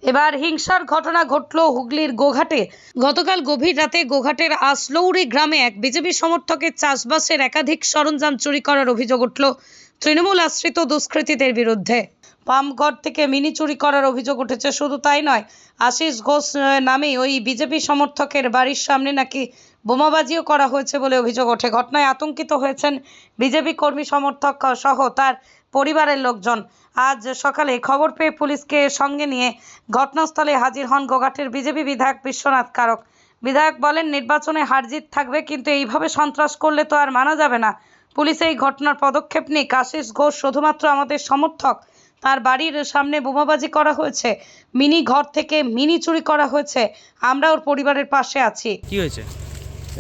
এবার হিংসার ঘটনা ঘটল হুগলির গোঘাটে। গতকাল গভীর রাতে গোঘাটের আসলৌরি গ্রামে এক বিজেপি সমর্থকের চাষবাসের একাধিক সরঞ্জাম চুরি করার অভিযোগ উঠল তৃণমূল আশ্রিত দুষ্কৃতীদের বিরুদ্ধে। পামঘর থেকে মিনি চুরি করার অভিযোগ উঠেছে। শুধু তাই নয়, আশিস ঘোষ নামে ওই বিজেপি সমর্থকের বাড়ির সামনে নাকি বোমাবাজিও করা হয়েছে বলে অভিযোগ ওঠে। ঘটনায় আতঙ্কিত হয়েছেন বিজেপি কর্মী সমর্থক সহ তার পরিবারের লোকজন। আজ সকালে খবর পেয়ে পুলিশকে সঙ্গে নিয়ে ঘটনাস্থলে হাজির হন গোঘাটের বিজেপি বিধায়ক বিশ্বনাথ কারক। বিধায়ক বলেন, নির্বাচনে হারজিত থাকবে, কিন্তু এইভাবে সন্ত্রাস করলে তো আর মানা যাবে না। পুলিশ এই ঘটনার পদক্ষেপ নিক। আশিস ঘোষ শুধুমাত্র আমাদের সমর্থক, তার বাড়ির সামনে বোমাবাজি করা হয়েছে, মিনি ঘর থেকে মিনি চুরি করা হয়েছে, আমরা ওর পরিবারের পাশে আছি। কি হয়েছে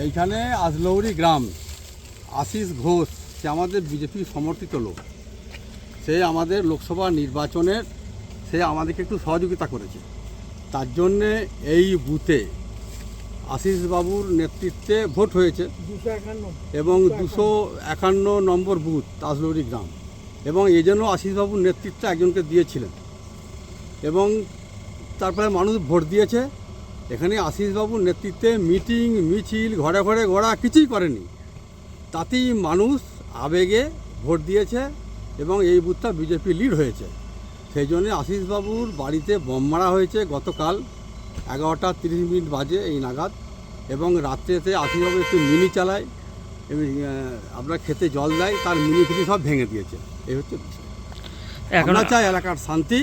এইখানে আজলৌরি গ্রাম, আশিস ঘোষ সে আমাদের বিজেপি সমর্থিত লোক। সে আমাদের লোকসভা নির্বাচনের সে আমাদেরকে একটু সহযোগিতা করেছে। তার জন্যে এই বুথে আশিস বাবুর নেতৃত্বে ভোট হয়েছে এবং 251 নম্বর বুথ আজলৌরি গ্রাম, এবং এই জন্য আশিস বাবুর নেতৃত্বে একজনকে দিয়েছিলেন এবং তারপরে মানুষ ভোট দিয়েছে। এখানে আশিস বাবুর নেতৃত্বে মিটিং মিছিল ঘরে ঘরে ঘোরা কিছুই করেনি, তাতেই মানুষ আবেগে ভোট দিয়েছে এবং এই বুথটা বিজেপি লিড হয়েছে। সেই জন্যে আশিস বাবুর বাড়িতে বোম মারা হয়েছে গতকাল 11:30 বাজে এই নাগাদ, এবং রাত্রেতে আশিস বাবু একটু মিনি চালায় এবং আপনার খেতে জল দেয়, তার মিনি ফিনি সব ভেঙে দিয়েছে। এই হচ্ছে বিষয়। আমরা চাই এলাকার শান্তি,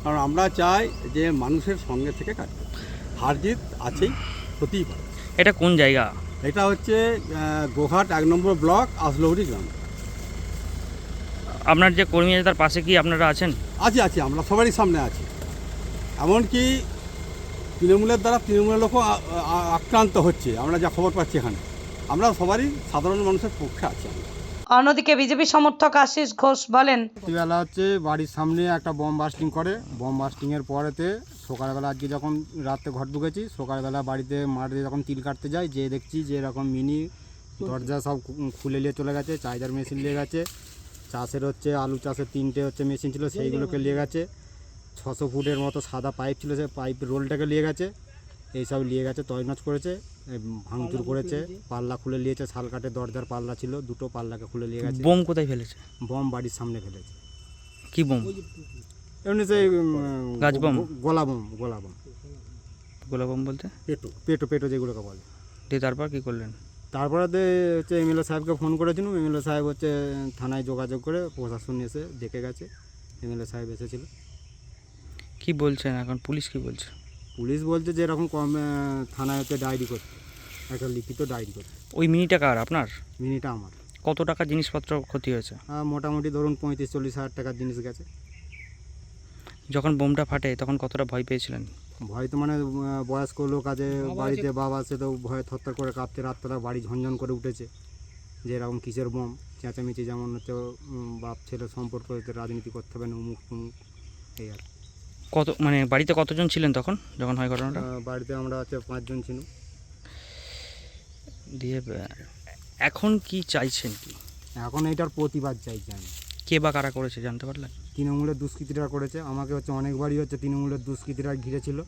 কারণ আমরা চাই যে মানুষের সঙ্গে থেকে কাজ করতে। হার জিত আছেই, হতেই পারে। এটা কোন জায়গা? এটা হচ্ছে গোঘাট 1 নম্বর ব্লক আজলৌরি গ্রাম। আপনার যে কর্মী আছে তার পাশে কি আপনারা আছেন? আছি, আমরা সবারই সামনে আছি। এমনকি তৃণমূলের দ্বারা তৃণমূলের লোকও আক্রান্ত হচ্ছে, আমরা যা খবর পাচ্ছি এখানে। আমরা সবারই সাধারণ মানুষের পক্ষে আছি। অন্যদিকে বিজেপি সমর্থক আশিস ঘোষ বলেন, রাত্রিবেলা হচ্ছে বাড়ির সামনে একটা বম বাস্টিং করে। বম বাস্টিংয়ের পরেতে সকালবেলা আজকে যখন রাতে ঘর ঢুকেছি, সকালবেলা বাড়িতে মাঠে যখন তিল কাটতে যাই, যে দেখছি যে এরকম মিনি দরজা সব খুলে নিয়ে চলে গেছে, চার্জার মেশিন নিয়ে গেছে, চাষের হচ্ছে আলু চাষের 3টে হচ্ছে মেশিন ছিল সেইগুলোকে নিয়ে গেছে, 600 ফুটের মতো সাদা পাইপ ছিল, সেই পাইপ রোলটাকে নিয়ে গেছে, এইসব নিয়ে গেছে, তছনছ করেছে, ভাঙচুর করেছে, পাল্লা খুলে নিয়েছে, শাল কাঠের দরজার পাল্লা ছিল, 2টো পাল্লাকে খুলে নিয়ে গেছে। বোম কোথায় ফেলেছে? বম বাড়ির সামনে ফেলেছে। কি বোম? এমনি সেই গাছ বোম? গোলা বোম। গোলা বোম বলতে পেটো যেগুলোকে বলে। দিয়ে তারপর কি করলেন? তারপরে হচ্ছে এমএলএ সাহেবকে ফোন করেছিলাম। এমএলএ সাহেব হচ্ছে থানায় যোগাযোগ করে প্রশাসন এসে দেখে গেছে, এমএলএ সাহেব এসেছিল। কি বলছেন এখন? পুলিশ কি বলছে? পুলিশ বলছে যে এরকম থানায় হচ্ছে ডায়েরি করতে, একটা লিখিত ডায়েরি করতে। ওই মিনিটা কার? আপনার? মিনিটা আমার। কত টাকা জিনিসপত্র ক্ষতি হয়েছে? মোটামুটি ধরুন 35-40 হাজার টাকার জিনিস গেছে। যখন বোমটা ফাটে তখন কতটা ভয় পেয়েছিলেন? ভয় তো মানে বয়স্ক লোক আছে বাড়িতে, বাবা আছে, তো ভয়ে থরথর করে কাঁপতে, রাত্রেবেলা বাড়ি ঝনঝন করে উঠেছে যে এরকম কিসের বোম, চেঁচামেচি, যেমন হচ্ছে বাপ ছেলে সম্পর্ক হচ্ছে, রাজনীতি করতে হবে না, উমুক তুমুক, এই আর। কত মানে বাড়িতে কতজন ছিলেন তখন যখন হয় ঘটনাটা? বাড়িতে আমরা হচ্ছে 5 জন ছিল। দিয়ে এখন কি চাইছেন কি? এখন এইটার প্রতিবাদ চাইছি আমি। কে বা কারা করেছে জানতে পারলেন? তৃণমূলের দুষ্কৃতীরা করেছে। আমাকে হচ্ছে অনেকবারই হচ্ছে তৃণমূলের দুষ্কৃতীরা ঘিরেছিল,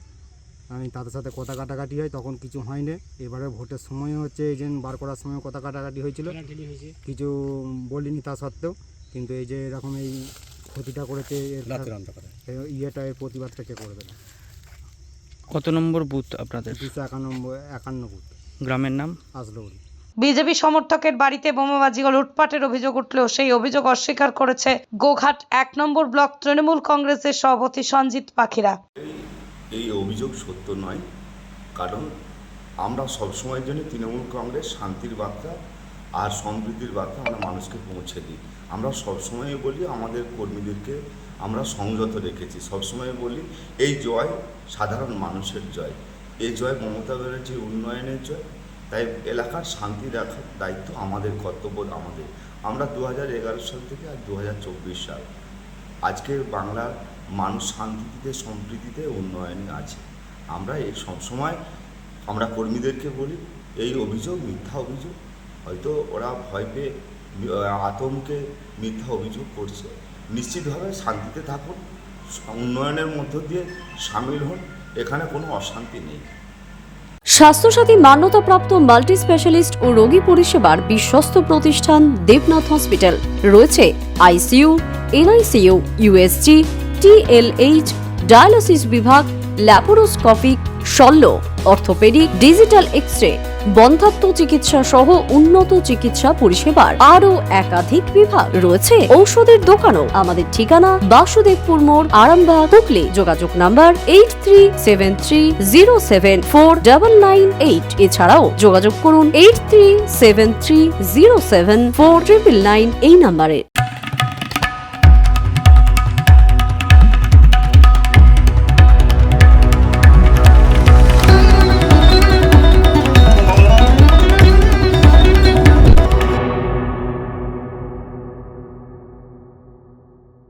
আমি তাদের সাথে কথা কাটাকাটি হয়, তখন কিছু হয়নি। এবারে ভোটের সময় হচ্ছে এজেন্ট বার করার সময় কথা কাটাকাটি হয়েছিল, কিছু বলিনি তা সত্ত্বেও, কিন্তু এই যে এরকম এই ক্ষতিটা করেছে, ইয়েটা, এর প্রতিবাদটা কে করবে না? কত নম্বর বুথ আপনাদের? 251 বুথ। গ্রামের নাম? আজলৌরি। বিজেপি সমর্থকের বাড়িতে বোমাবাজি ও লুটপাটের অভিযোগ উঠলেও সেই অভিযোগ অস্বীকার করেছে গোঘাট 1 নম্বর ব্লক তৃণমূল কংগ্রেসের সভাপতি সঞ্জিত পাখিরা। এই অভিযোগ সত্য নয়, কারণ আমরা সবসময়ের জন্য তৃণমূল কংগ্রেস শান্তির বার্তা আর সমৃদ্ধির বার্তা আমরা মানুষকে পৌঁছে দিই। আমরা সবসময় বলি আমাদের কর্মীদেরকে আমরা সংযত রেখেছি, সবসময় বলি এই জয় সাধারণ মানুষের জয়, এই জয় মমতা ব্যানার্জির উন্নয়নের জয়। তাই এলাকার শান্তি রাখার দায়িত্ব আমাদের, কর্তব্য আমাদের। আমরা 2011 সাল থেকে আর 2024 সাল, আজকে বাংলার মানুষ শান্তিতে, সম্প্রীতিতে, উন্নয়নে আছে। আমরা এই সবসময় আমরা কর্মীদেরকে বলি এই অভিযোগ মিথ্যা অভিযোগ, হয়তো ওরা ভয় পেয়ে আতঙ্কে মিথ্যা অভিযোগ করছে। নিশ্চিতভাবে শান্তিতে থাকুন, উন্নয়নের মধ্য দিয়ে সামিল হন, এখানে কোনো অশান্তি নেই। স্বাস্থ্যসাথী মান্যতাপ্রাপ্ত মাল্টি স্পেশালিস্ট ও রোগী পরিষেবার বিশ্বস্ত প্রতিষ্ঠান দেবনাথ হসপিটাল। রয়েছে ICU, NICU, USG, TLH, dialysis বিভাগ, ল্যাপারোস্কোপিক, শল্য, অর্থোপেডিক, ডিজিটাল এক্স-রে, বন্ধ্যাত্ব চিকিৎসা সহ উন্নত চিকিৎসা পরিষেবার আরও একাধিক বিভাগ। রয়েছে ঔষধের দোকানও। আমাদের ঠিকানা বাসুদেবপুর মোড়, আরামবাগ, হুগলি। যোগাযোগ নাম্বার 8373074998। এছাড়াও যোগাযোগ করুন 8373074999 এই নাম্বারে।